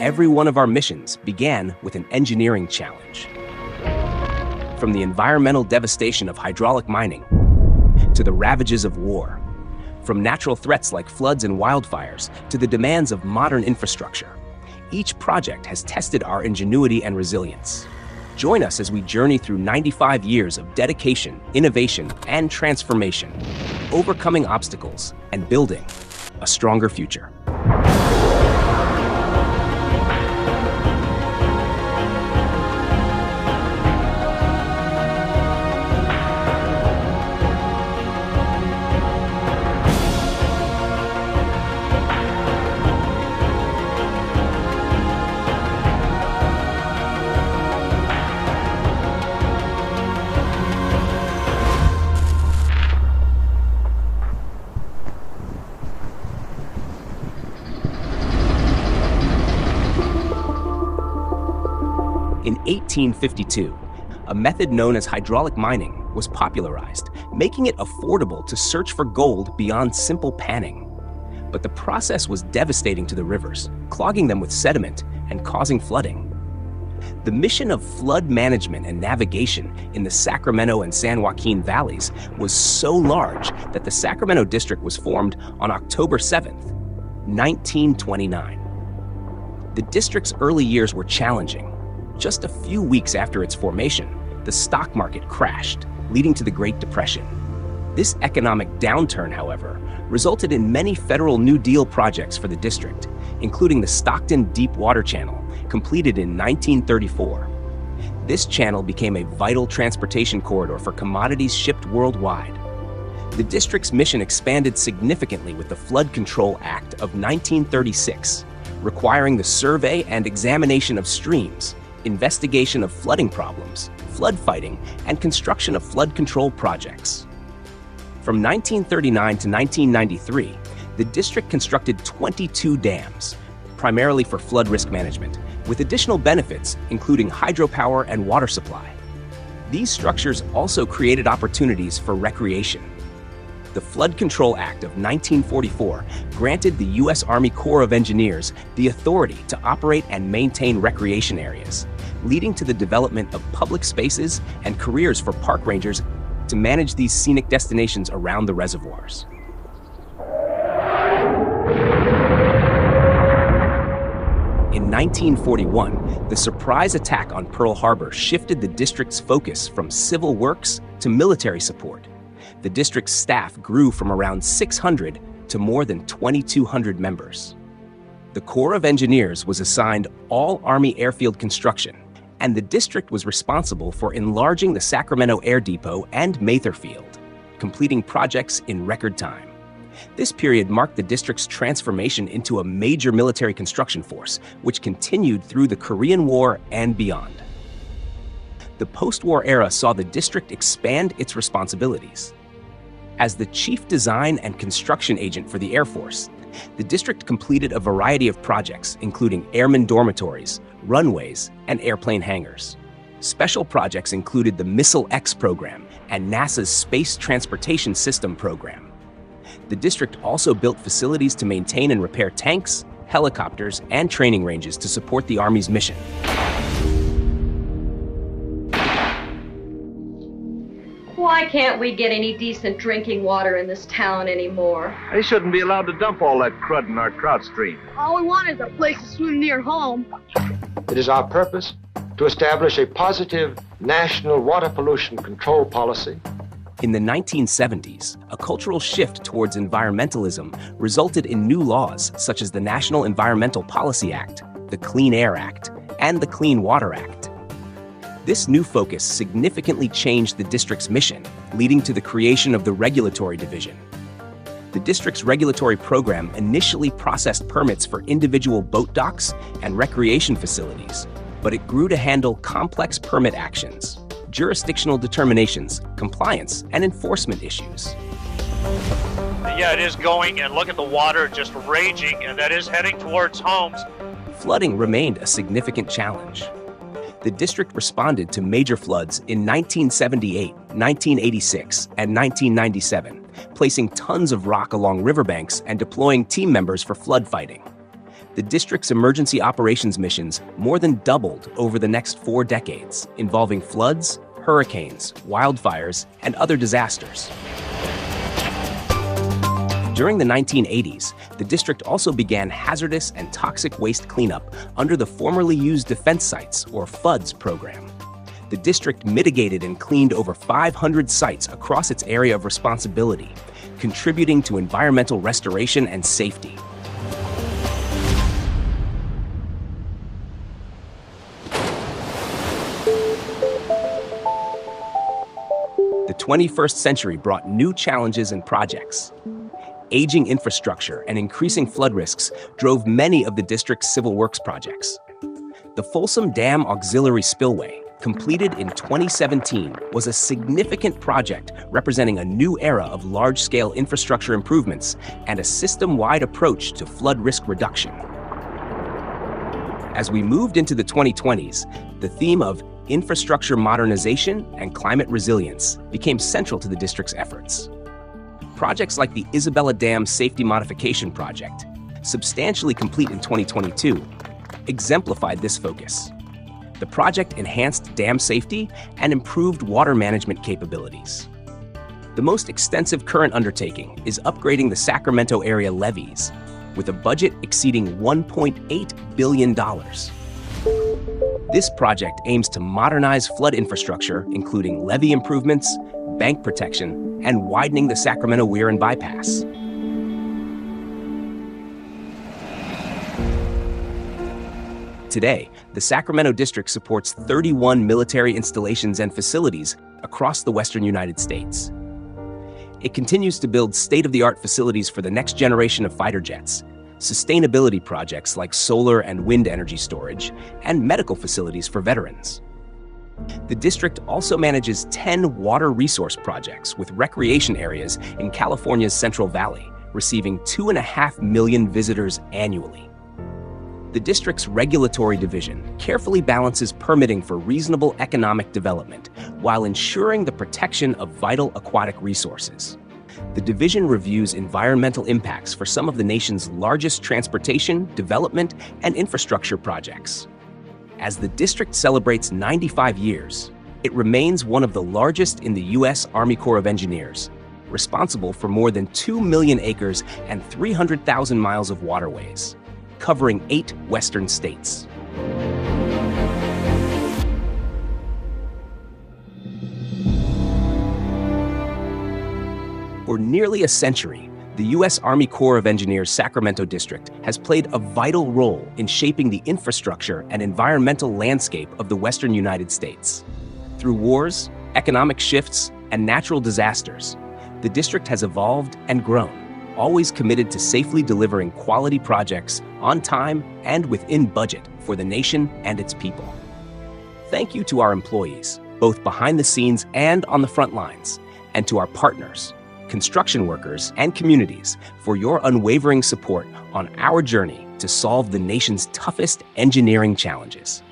Every one of our missions began with an engineering challenge. From the environmental devastation of hydraulic mining to the ravages of war, from natural threats like floods and wildfires to the demands of modern infrastructure, each project has tested our ingenuity and resilience. Join us as we journey through 95 years of dedication, innovation, and transformation, overcoming obstacles and building a stronger future. In 1852, a method known as hydraulic mining was popularized, making it affordable to search for gold beyond simple panning. But the process was devastating to the rivers, clogging them with sediment and causing flooding. The mission of flood management and navigation in the Sacramento and San Joaquin valleys was so large that the Sacramento District was formed on October 7th, 1929. The district's early years were challenging. Just a few weeks after its formation, the stock market crashed, leading to the Great Depression. This economic downturn, however, resulted in many federal New Deal projects for the district, including the Stockton Deep Water Channel, completed in 1934. This channel became a vital transportation corridor for commodities shipped worldwide. The district's mission expanded significantly with the Flood Control Act of 1936, requiring the survey and examination of streams, investigation of flooding problems, flood fighting, and construction of flood control projects. From 1939 to 1993, the district constructed 22 dams, primarily for flood risk management, with additional benefits including hydropower and water supply. These structures also created opportunities for recreation. The Flood Control Act of 1944 granted the U.S. Army Corps of Engineers the authority to operate and maintain recreation areas, leading to the development of public spaces and careers for park rangers to manage these scenic destinations around the reservoirs. In 1941, the surprise attack on Pearl Harbor shifted the district's focus from civil works to military support. The district's staff grew from around 600 to more than 2,200 members. The Corps of Engineers was assigned all Army airfield construction, and the district was responsible for enlarging the Sacramento Air Depot and Mather Field, completing projects in record time. This period marked the district's transformation into a major military construction force, which continued through the Korean War and beyond. The post-war era saw the district expand its responsibilities. As the chief design and construction agent for the Air Force, the district completed a variety of projects, including airmen dormitories, runways, and airplane hangars. Special projects included the Missile X program and NASA's Space Transportation System program. The district also built facilities to maintain and repair tanks, helicopters, and training ranges to support the Army's mission. Why can't we get any decent drinking water in this town anymore? They shouldn't be allowed to dump all that crud in our trout stream. All we want is a place to swim near home. It is our purpose to establish a positive national water pollution control policy. In the 1970s, a cultural shift towards environmentalism resulted in new laws such as the National Environmental Policy Act, the Clean Air Act, and the Clean Water Act. This new focus significantly changed the district's mission, leading to the creation of the Regulatory Division. The district's regulatory program initially processed permits for individual boat docks and recreation facilities, but it grew to handle complex permit actions, jurisdictional determinations, compliance, and enforcement issues. Yeah, it is going, and look at the water just raging, and that is heading towards homes. Flooding remained a significant challenge. The district responded to major floods in 1978, 1986, and 1997, placing tons of rock along riverbanks and deploying team members for flood fighting. the district's emergency operations missions more than doubled over the next 4 decades, involving floods, hurricanes, wildfires, and other disasters. During the 1980s, the district also began hazardous and toxic waste cleanup under the Formerly Used Defense Sites, or FUDS, program. The district mitigated and cleaned over 500 sites across its area of responsibility, contributing to environmental restoration and safety. The 21st century brought new challenges and projects. Aging infrastructure and increasing flood risks drove many of the district's civil works projects. The Folsom Dam Auxiliary Spillway, completed in 2017, was a significant project representing a new era of large-scale infrastructure improvements and a system-wide approach to flood risk reduction. As we moved into the 2020s, the theme of infrastructure modernization and climate resilience became central to the district's efforts. Projects like the Isabella Dam Safety Modification Project, substantially complete in 2022, exemplified this focus. The project enhanced dam safety and improved water management capabilities. The most extensive current undertaking is upgrading the Sacramento area levees, with a budget exceeding $1.8 billion. This project aims to modernize flood infrastructure, including levee improvements, bank protection, and widening the Sacramento WWII bypass. Today, the Sacramento district supports 31 military installations and facilities across the western United States. It continues to build state-of-the-art facilities for the next generation of fighter jets, sustainability projects like solar and wind energy storage, and medical facilities for veterans. The district also manages 10 water resource projects with recreation areas in California's Central Valley, receiving 2.5 million visitors annually. The district's regulatory division carefully balances permitting for reasonable economic development while ensuring the protection of vital aquatic resources. The division reviews environmental impacts for some of the nation's largest transportation, development, and infrastructure projects. As the district celebrates 95 years, it remains one of the largest in the U.S. Army Corps of Engineers, responsible for more than 2 million acres and 300,000 miles of waterways, covering 8 western states. For nearly a century, the U.S. Army Corps of Engineers Sacramento District has played a vital role in shaping the infrastructure and environmental landscape of the western United States. Through wars, economic shifts, and natural disasters, the district has evolved and grown, always committed to safely delivering quality projects on time and within budget for the nation and its people. Thank you to our employees, both behind the scenes and on the front lines, and to our partners, construction workers, and communities for your unwavering support on our journey to solve the nation's toughest engineering challenges.